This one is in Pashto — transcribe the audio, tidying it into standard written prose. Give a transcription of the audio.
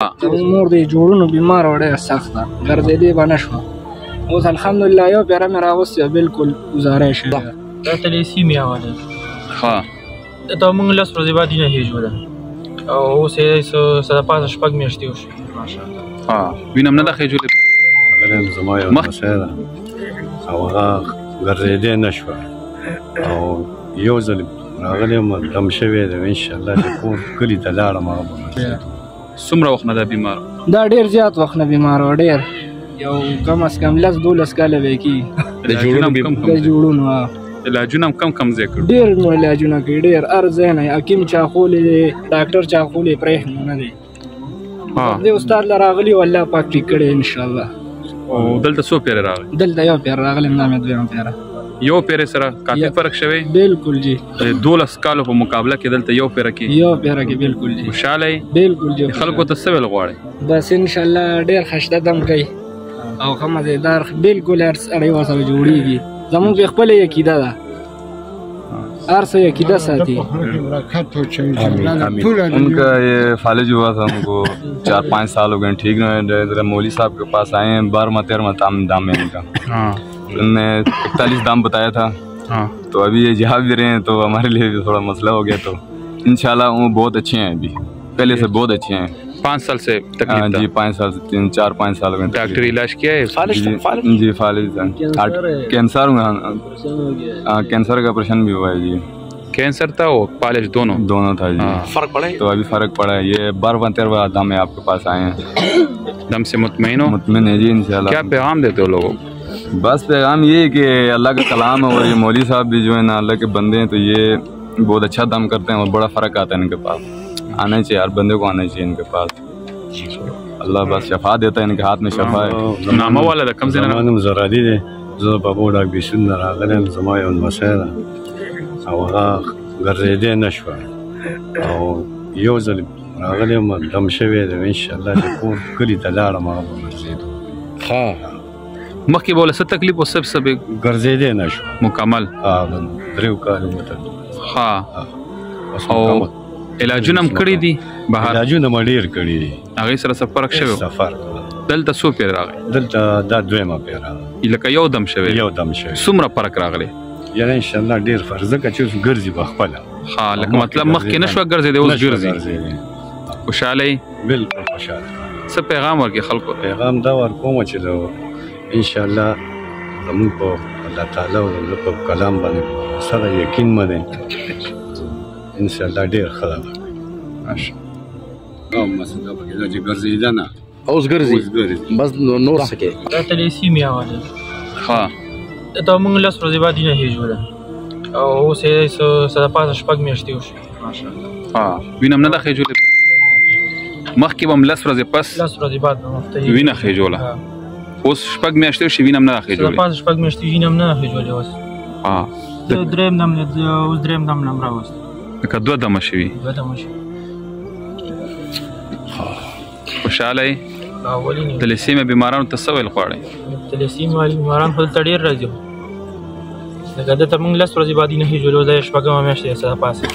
مور دې جوړونو بیمار و ډېره سخته ګرځېدې به نه شوه. اوس الحمدلله یو پیره مې راغوستې وه بالکل ګزاره یې شوې ده. دا تلیسي مې راغلی دا موږ 10 ورځې بعد نه هېجوله او اوس یې سره پاسه 6 میاشتې وشوې. وینم نه ده خېجولې. زما یو لمسی ده او هغه ګرځېدی نه شوه او یو ځل راغلی یم دم شوی دی. انشاءالله چې کور کلي ته لاړم هغه به څومره وخت نه ده بیمار؟ دا ډېر زیات وخت نه بیمار و. ډېر یو کم از کم 10-12 کاله به یې کېږي. د جوړونو علاجونه هم کم ځای کړو. ډېر نو علاجونه کوي ډېر هر ځای نه حکیم چاخولی دی ډاکټر چاخولی پرېښود نه دی. دې استاد له راغلي و الله پاک ټیک کړی انشاءالله. او دلته څو پیرې راغلي؟ دلته یو پیر راغلی دا مې دویم پیره. یو پیرې سره کافي فرق شوی؟ بالکل جی. 12 کالو په مقابله کې دلته یو پیره کې یو پیره کې بالکل جی. خوشحاله یې؟ بالکل جی. خلکو ته څه ویل غواړئ؟ بس انشاءالله ډېر خشته دم کوي او ښه مزېدار بالکل هر سړی ورسره جوړېږي. زموږ پې خپله عقیده ده हर से अकीदा साथी उनका ये फालिज हुआ था उनको 4-5 साल हो गए ठीक नहीं. मौली साहब के पास आए हैं 12-13 दाम में इनका. उन्होंने 41 दाम बताया था. तो अभी ये जहाँ भी रहे हैं तो हमारे लिए भी थोड़ा मसला हो गया. तो इंशाल्लाह वो बहुत अच्छे हैं अभी पहले से बहुत अच्छे हैं. 5 साल से तकलीफ जी 5 साल से 4-5 साल में डॉक्टर इलाज किया है? जी फालिज कैंसर कैंसर का ऑपरेशन भी हुआ है जी. कैंसर था वो फालिज दोनों था जी. फर्क पड़ा है? तो अभी फर्क पड़ा है. ये 12-13 दाम में आपके पास आए हैं. दम से मुतमईन हो? मुतमईन है जी इंशाल्लाह. क्या पैगाम देते हो लोगों को? बस पैगाम ये है कि अल्लाह का कलाम है और ये मौली साहब भी जो है ना अल्लाह के बंदे हैं. तो ये बहुत अच्छा दम करते हैं और बड़ा फ़र्क आता है इनके पास. आना चाहिए हर बंदे को आना चाहिए इनके पास. अल्लाह बस शफा देता है इनके हाथ में शफा है. नामा वाला रकम से नाम ज़रादी है जो बाबू डाक बिशुन रागले जमा यौन मसैला او هغه ګرځېدی نه شوه او یو ځل راغلی یم دم شوی دی. انشاءالله چې کور کلي ته لاړم هغه به ګرځېدو. مخکې به له څه تکلیف و څه ګرځېدی نه شوه مکمل 3 کالو مته. او علاجونه هم کړي دي بهر؟ علاجونه مې ډېر کړي دي. هغې سره څه فرق شوی؟ دلته څو پیر راغی؟ دلته دا دویمه پیر راغی. لکه یو دم شوی؟ یو دم شوی. څومره فرق راغلی؟ یعنی انشاءالله ډېر فرق ځکه چې اوس ګرځي به خپله. لکه مطلب مخکې نه شوه ګرځېدی اوس ګرځي. خوشحاله یې؟ بالکل خوشحاله. څه پیغام ورکړي خلکو؟ پیغام دا ورکوم چې انشاءالله زموږ په الله تعالی او زموږ په کلام باندې سره یقین منئ انشاءالله ډېر ښه ده. او مسله پکې ده چې ګرځېده نه اوس ګرځي بس نور څه کوي. دا تلیسي مې راغلی دا موږ 10 ورځې بعد نه هېجوله او اوس یې سره پاسه 6 میاشتې وشوې. وینم نه ده خېجولې. مخکې به هم 10 ورځې پس 10 ورځې بعد وینه خېجوله. اوس 6 میاشتې وشي وینم نه ده خېجولې. سره پاسه 6 میاشتې وینم نه خېجولې. اوس درېیم دم اوس درېیم دم نه راوست. لکه 2 دمه شوي. 2 دمه شوي. خوشحاله یې؟ تلیسیمه بیمارانو ته څه ویل غواړئ؟ تلیسیمه بیماران خو دلته ډېر راځي لکه دلته موږ 10 ورځې بعد نه هېجولو دا یې 6 میاشتې سره پاسه.